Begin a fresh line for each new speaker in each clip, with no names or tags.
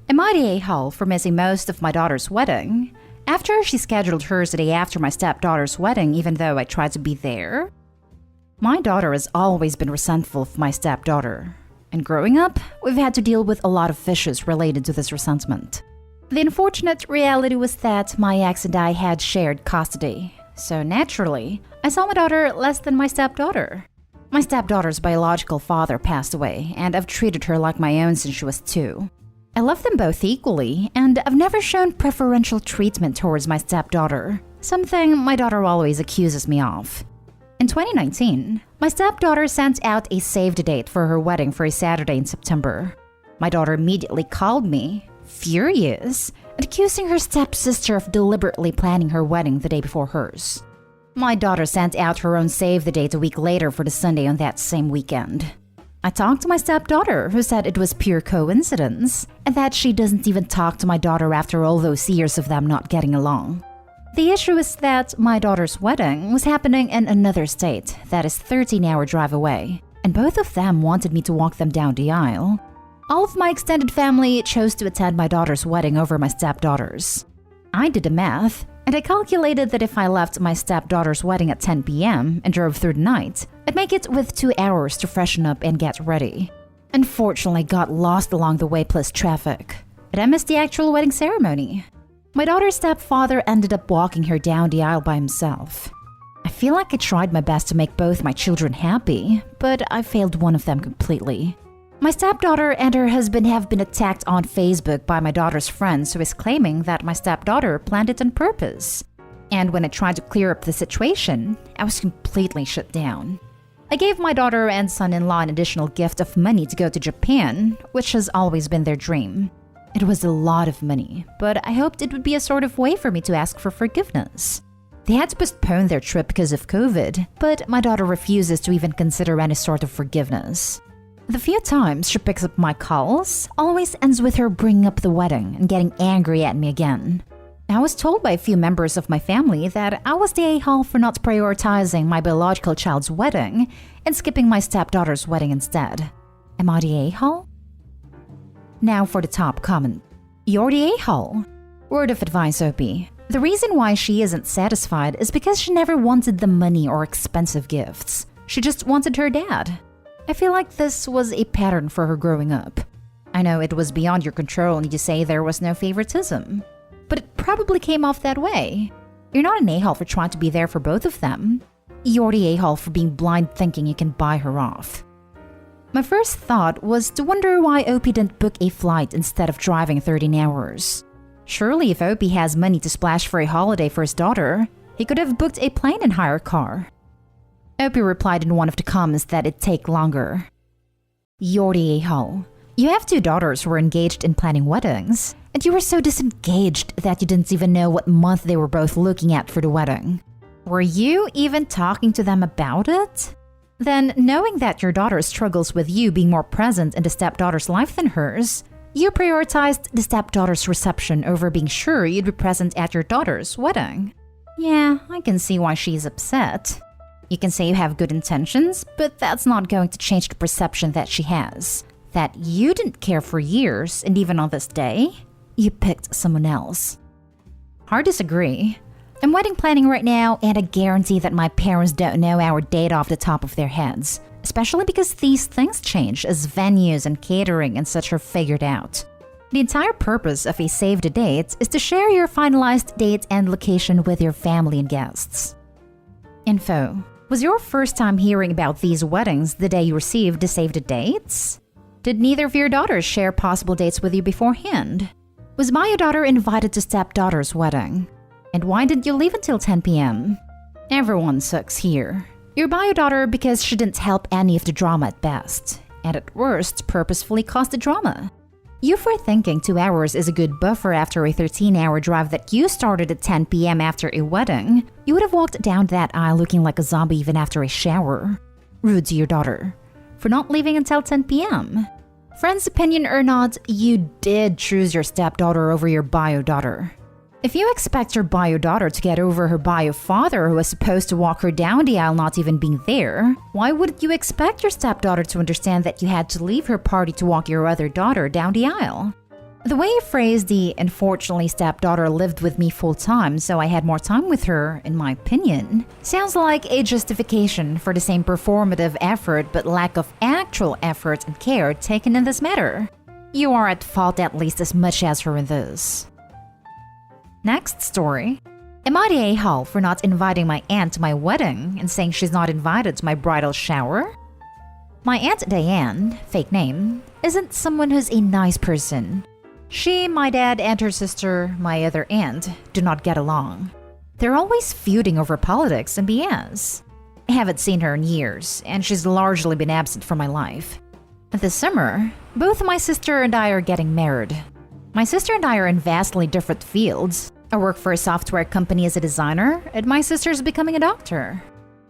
Am I the a-hole for missing most of my daughter's wedding? After she scheduled hers the day after my stepdaughter's wedding, even though I tried to be there? My daughter has always been resentful of my stepdaughter. And growing up, we've had to deal with a lot of issues related to this resentment. The unfortunate reality was that my ex and I had shared custody. So naturally, I saw my daughter less than my stepdaughter. My stepdaughter's biological father passed away, and I've treated her like my own since she was 2. I love them both equally, and I've never shown preferential treatment towards my stepdaughter, something my daughter always accuses me of. In 2019, my stepdaughter sent out a save-the-date for her wedding for a Saturday in September. My daughter immediately called me, furious, and accusing her stepsister of deliberately planning her wedding the day before hers. My daughter sent out her own save-the-date a week later for the Sunday on that same weekend. I talked to my stepdaughter, who said it was pure coincidence, and that she doesn't even talk to my daughter after all those years of them not getting along. The issue is that my daughter's wedding was happening in another state that is 13-hour drive away, and both of them wanted me to walk them down the aisle. All of my extended family chose to attend my daughter's wedding over my stepdaughter's. I did the math, and I calculated that if I left my stepdaughter's wedding at 10 p.m. and drove through the night, I'd make it with 2 hours to freshen up and get ready. Unfortunately, I got lost along the way plus traffic, and I missed the actual wedding ceremony. My daughter's stepfather ended up walking her down the aisle by himself. I feel like I tried my best to make both my children happy, but I failed one of them completely. My stepdaughter and her husband have been attacked on Facebook by my daughter's friends who is claiming that my stepdaughter planned it on purpose. And when I tried to clear up the situation, I was completely shut down. I gave my daughter and son-in-law an additional gift of money to go to Japan, which has always been their dream. It was a lot of money, but I hoped it would be a sort of way for me to ask for forgiveness. They had to postpone their trip because of COVID, but my daughter refuses to even consider any sort of forgiveness. The few times she picks up my calls always ends with her bringing up the wedding and getting angry at me again. I was told by a few members of my family that I was the a-hole for not prioritizing my biological child's wedding and skipping my stepdaughter's wedding instead. Am I the a-hole? Now for the top comment. You're the a-hole. Word of advice, Opie. The reason why she isn't satisfied is because she never wanted the money or expensive gifts. She just wanted her dad. I feel like this was a pattern for her growing up. I know it was beyond your control and you say there was no favoritism, but it probably came off that way. You're not an a-hole for trying to be there for both of them. You're the a-hole for being blind thinking you can buy her off. My first thought was to wonder why Opie didn't book a flight instead of driving 13 hours. Surely if Opie has money to splash for a holiday for his daughter, he could have booked a plane and hired a car. Opie replied in one of the comments that it'd take longer. You're the a-hole. You have 2 daughters who were engaged in planning weddings, and you were so disengaged that you didn't even know what month they were both looking at for the wedding. Were you even talking to them about it? Then, knowing that your daughter struggles with you being more present in the stepdaughter's life than hers, you prioritized the stepdaughter's reception over being sure you'd be present at your daughter's wedding. Yeah, I can see why she's upset. You can say you have good intentions, but that's not going to change the perception that she has. That you didn't care for years, and even on this day, you picked someone else. Hard disagree. I'm wedding planning right now, and I guarantee that my parents don't know our date off the top of their heads, especially because these things change as venues and catering and such are figured out. The entire purpose of a save-the-date is to share your finalized date and location with your family and guests. Info. Was your first time hearing about these weddings the day you received the save-the-dates? Did neither of your daughters share possible dates with you beforehand? Was bio daughter invited to stepdaughter's wedding? And why didn't you leave until 10 p.m.? Everyone sucks here. Your bio daughter because she didn't help any of the drama at best, and at worst purposefully caused the drama. You for thinking 2 hours is a good buffer after a 13-hour drive that you started at 10 p.m. after a wedding, you would have walked down that aisle looking like a zombie even after a shower. Rude to your daughter. For not leaving until 10 p.m. Friend's opinion or not, you did choose your stepdaughter over your bio daughter. If you expect your bio daughter to get over her bio father who was supposed to walk her down the aisle not even being there, why wouldn't you expect your stepdaughter to understand that you had to leave her party to walk your other daughter down the aisle? The way you phrased the "unfortunately stepdaughter lived with me full time, so I had more time with her," in my opinion, sounds like a justification for the same performative effort but lack of actual effort and care taken in this matter. You are at fault at least as much as her in this. Next story. Am I the a-hole for not inviting my aunt to my wedding and saying she's not invited to my bridal shower? My Aunt Diane, fake name, isn't someone who's a nice person. She, my dad, and her sister, my other aunt, do not get along. They're always feuding over politics and BS. I haven't seen her in years, and she's largely been absent from my life. This summer, both my sister and I are getting married. My sister and I are in vastly different fields. I work for a software company as a designer, and my sister's becoming a doctor.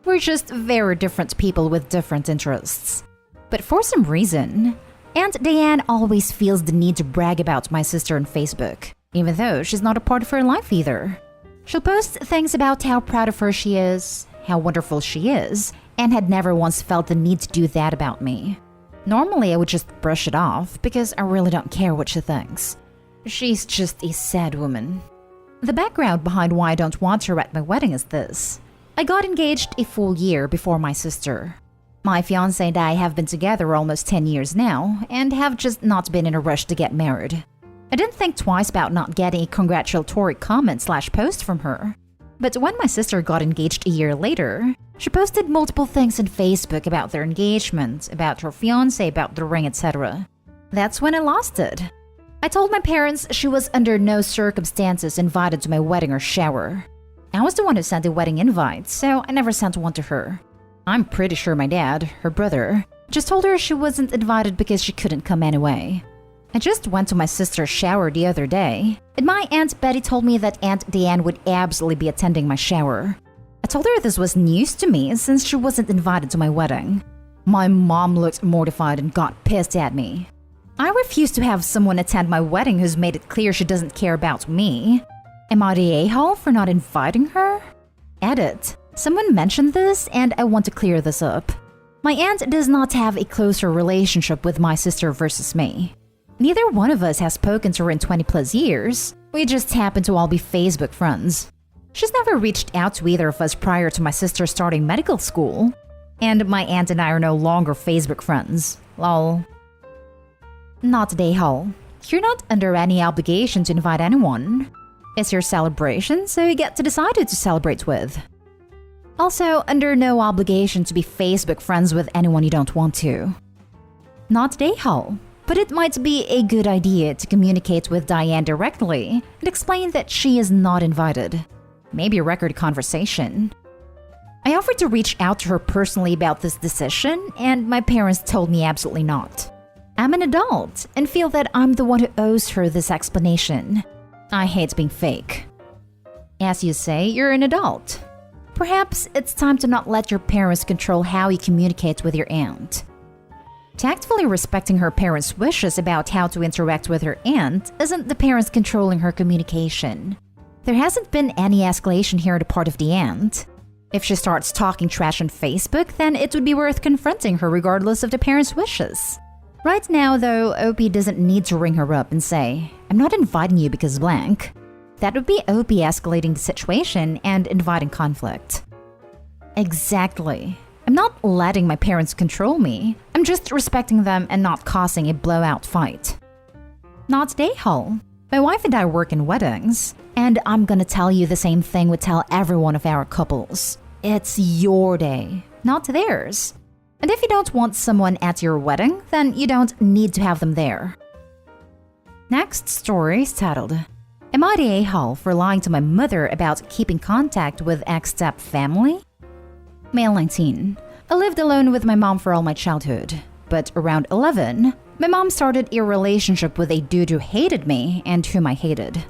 We're just very different people with different interests. But for some reason, Aunt Diane always feels the need to brag about my sister on Facebook, even though she's not a part of her life either. She'll post things about how proud of her she is, how wonderful she is, and had never once felt the need to do that about me. Normally, I would just brush it off because I really don't care what she thinks. She's just a sad woman. The background behind why I don't want her at my wedding is this. I got engaged a full year before my sister. My fiancé and I have been together almost 10 years now and have just not been in a rush to get married. I didn't think twice about not getting a congratulatory comment/post from her. But when my sister got engaged a year later, she posted multiple things on Facebook about their engagement, about her fiancé, about the ring, etc. That's when I lost it. I told my parents she was under no circumstances invited to my wedding or shower. I was the one who sent the wedding invite, so I never sent one to her. I'm pretty sure my dad, her brother, just told her she wasn't invited because she couldn't come anyway. I just went to my sister's shower the other day, and my Aunt Betty told me that Aunt Diane would absolutely be attending my shower. I told her this was news to me since she wasn't invited to my wedding. My mom looked mortified and got pissed at me. I refuse to have someone attend my wedding who's made it clear she doesn't care about me. Am I the a-hole for not inviting her? Edit. Someone mentioned this and I want to clear this up. My aunt does not have a closer relationship with my sister versus me. Neither one of us has spoken to her in 20 plus years. We just happen to all be Facebook friends. She's never reached out to either of us prior to my sister starting medical school. And my aunt and I are no longer Facebook friends. Lol. Not the a-hole. You're not under any obligation to invite anyone. It's your celebration, so you get to decide who to celebrate with. Also, under no obligation to be Facebook friends with anyone you don't want to. Not the a-hole, but it might be a good idea to communicate with Diane directly and explain that she is not invited. Maybe record a conversation. I offered to reach out to her personally about this decision, and my parents told me absolutely not. I'm an adult and feel that I'm the one who owes her this explanation. I hate being fake. As you say, you're an adult. Perhaps it's time to not let your parents control how you communicate with your aunt. Tactfully respecting her parents' wishes about how to interact with her aunt isn't the parents controlling her communication. There hasn't been any escalation here on the part of the aunt. If she starts talking trash on Facebook, then it would be worth confronting her regardless of the parents' wishes. Right now, though, OP doesn't need to ring her up and say, "I'm not inviting you because blank." That would be OP escalating the situation and inviting conflict. Exactly. I'm not letting my parents control me. I'm just respecting them and not causing a blowout fight. Not the a-hole. My wife and I work in weddings, and I'm gonna tell you the same thing we tell every one of our couples. It's your day, not theirs. And if you don't want someone at your wedding, then you don't need to have them there. Next story is titled, Am I the a-hole for lying to my mother about keeping contact with ex-step family? Male 19. I lived alone with my mom for all my childhood. But around 11, my mom started a relationship with a dude who hated me and whom I hated.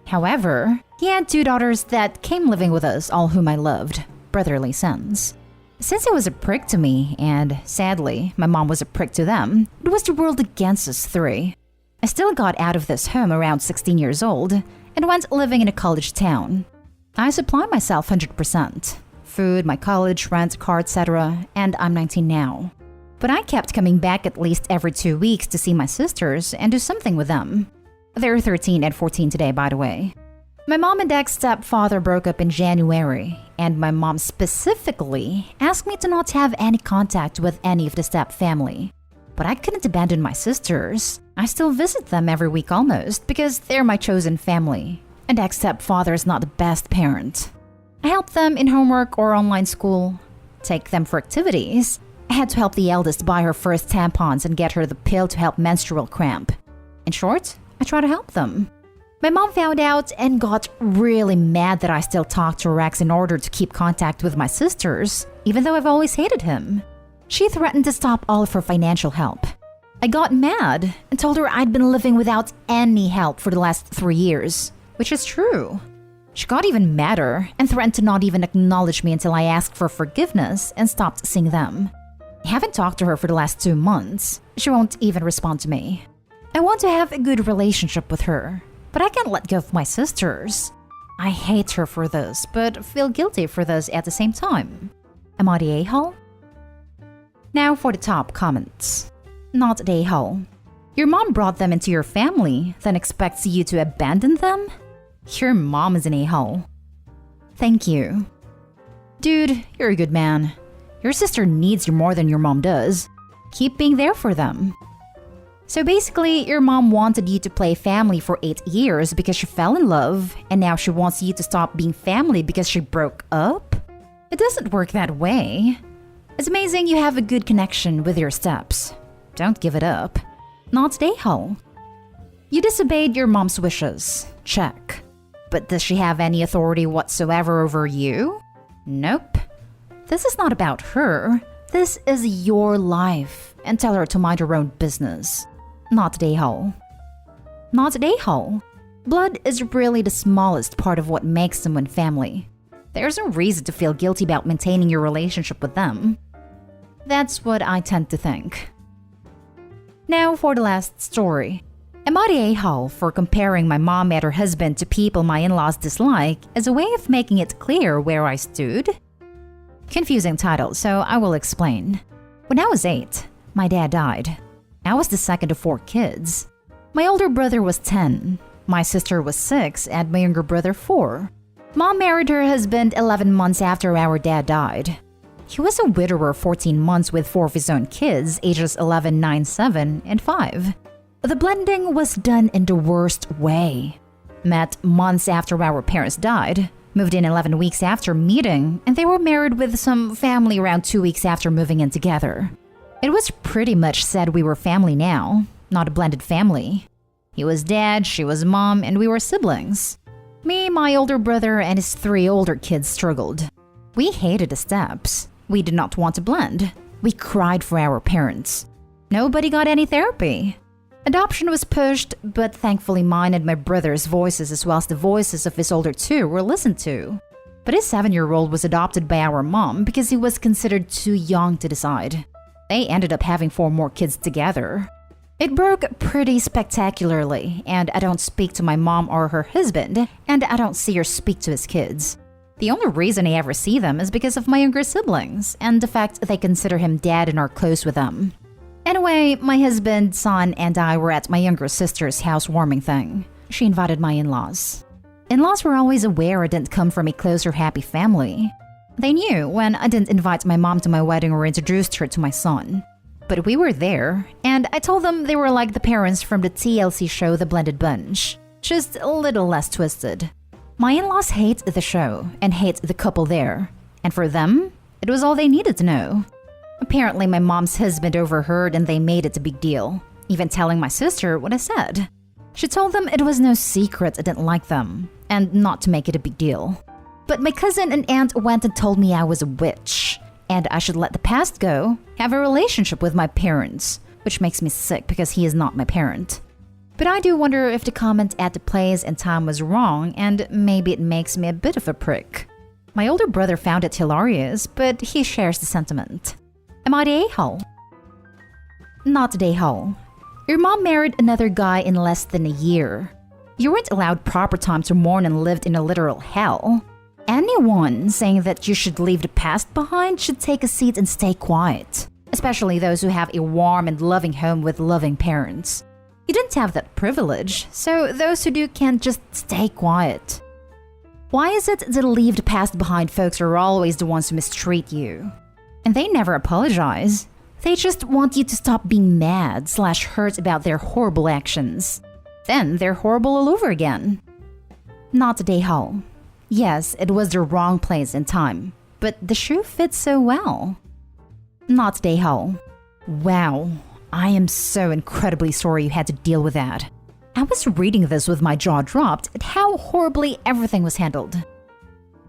However, he had 2 daughters that came living with us, all whom I loved, brotherly sons. Since he was a prick to me, and sadly, my mom was a prick to them, it was the world against us 3. I still got out of this home around 16 years old and went living in a college town. I supply myself 100%. Food, my college, rent, car, etc., and I'm 19 now. But I kept coming back at least every 2 weeks to see my sisters and do something with them. They're 13 and 14 today, by the way. My mom and ex-stepfather broke up in January, and my mom specifically asked me to not have any contact with any of the step family. But I couldn't abandon my sisters. I still visit them every week almost because they're my chosen family, and ex-stepfather is not the best parent. I help them in homework or online school, take them for activities. I had to help the eldest buy her first tampons and get her the pill to help menstrual cramp. In short, I try to help them. My mom found out and got really mad that I still talk to her ex in order to keep contact with my sisters, even though I've always hated him. She threatened to stop all of her financial help. I got mad and told her I'd been living without any help for the last 3 years, which is true. She got even madder and threatened to not even acknowledge me until I asked for forgiveness and stopped seeing them. I haven't talked to her for the last 2 months. She won't even respond to me. I want to have a good relationship with her, but I can't let go of my sisters. I hate her for this, but feel guilty for this at the same time. Am I the a-hole? Now for the top comments. Not the a-hole. Your mom brought them into your family, then expects you to abandon them? Your mom is an a-hole. Thank you. Dude, you're a good man. Your sister needs you more than your mom does. Keep being there for them. So basically, your mom wanted you to play family for 8 years because she fell in love, and now she wants you to stop being family because she broke up? It doesn't work that way. It's amazing you have a good connection with your steps. Don't give it up. Not the a-hole. You disobeyed your mom's wishes. Check. But does she have any authority whatsoever over you? Nope. This is not about her. This is your life, and tell her to mind her own business. Not the a-hole. Not the a-hole. Blood is really the smallest part of what makes someone family. There's no reason to feel guilty about maintaining your relationship with them. That's what I tend to think. Now for the last story. Am I the a-hole for comparing my mom and her husband to people my in-laws dislike as a way of making it clear where I stood? Confusing title, so I will explain. When I was 8, my dad died. I was the second of 4 kids. My older brother was 10, my sister was 6, and my younger brother 4. Mom married her husband 11 months after our dad died. He was a widower 14 months with 4 of his own kids, ages 11, 9, 7, and 5. The blending was done in the worst way. Met months after our parents died, moved in 11 weeks after meeting, and they were married with some family around 2 weeks after moving in together. It was pretty much said we were family now, not a blended family. He was dad, she was mom, and we were siblings. Me, my older brother, and his 3 older kids struggled. We hated the steps. We did not want to blend. We cried for our parents. Nobody got any therapy. Adoption was pushed, but thankfully mine and my brother's voices as well as the voices of his older 2 were listened to. But his 7-year-old was adopted by our mom because he was considered too young to decide. They ended up having 4 more kids together. It broke pretty spectacularly, and I don't speak to my mom or her husband, and I don't see or speak to his kids. The only reason I ever see them is because of my younger siblings, and the fact they consider him dad and are close with them. Anyway, my husband, son, and I were at my younger sister's housewarming thing. She invited my in-laws. In-laws were always aware I didn't come from a close or happy family. They knew when I didn't invite my mom to my wedding or introduced her to my son. But we were there, and I told them they were like the parents from the TLC show The Blended Bunch, just a little less twisted. My in-laws hate the show and hate the couple there, and for them, it was all they needed to know. Apparently, my mom's husband overheard and they made it a big deal, even telling my sister what I said. She told them it was no secret I didn't like them, and not to make it a big deal. But my cousin and aunt went and told me I was a witch, and I should let the past go, have a relationship with my parents, which makes me sick because he is not my parent. But I do wonder if the comment at the place and time was wrong, and maybe it makes me a bit of a prick. My older brother found it hilarious, but he shares the sentiment. Am I the a-hole? Not the a-hole. Your mom married another guy in less than a year. You weren't allowed proper time to mourn and lived in a literal hell. Anyone saying that you should leave the past behind should take a seat and stay quiet, especially those who have a warm and loving home with loving parents. You didn't have that privilege, so those who do can't just stay quiet. Why is it that leave the past behind folks are always the ones who mistreat you? And they never apologize. They just want you to stop being mad/hurt about their horrible actions. Then they're horrible all over again. Not today, Hall. Yes, it was the wrong place and time, but the shoe fits so well. Not today, Hall. Wow, I am so incredibly sorry you had to deal with that. I was reading this with my jaw dropped at how horribly everything was handled.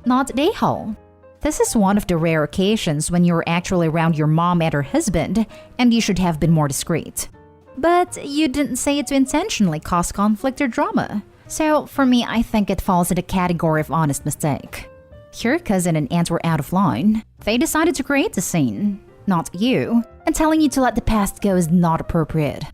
Not today, Hall. This is one of the rare occasions when you're actually around your mom and her husband, and you should have been more discreet. But you didn't say it to intentionally cause conflict or drama. So for me, I think it falls in the category of honest mistake. Your cousin and aunt were out of line. They decided to create the scene, not you, and telling you to let the past go is not appropriate.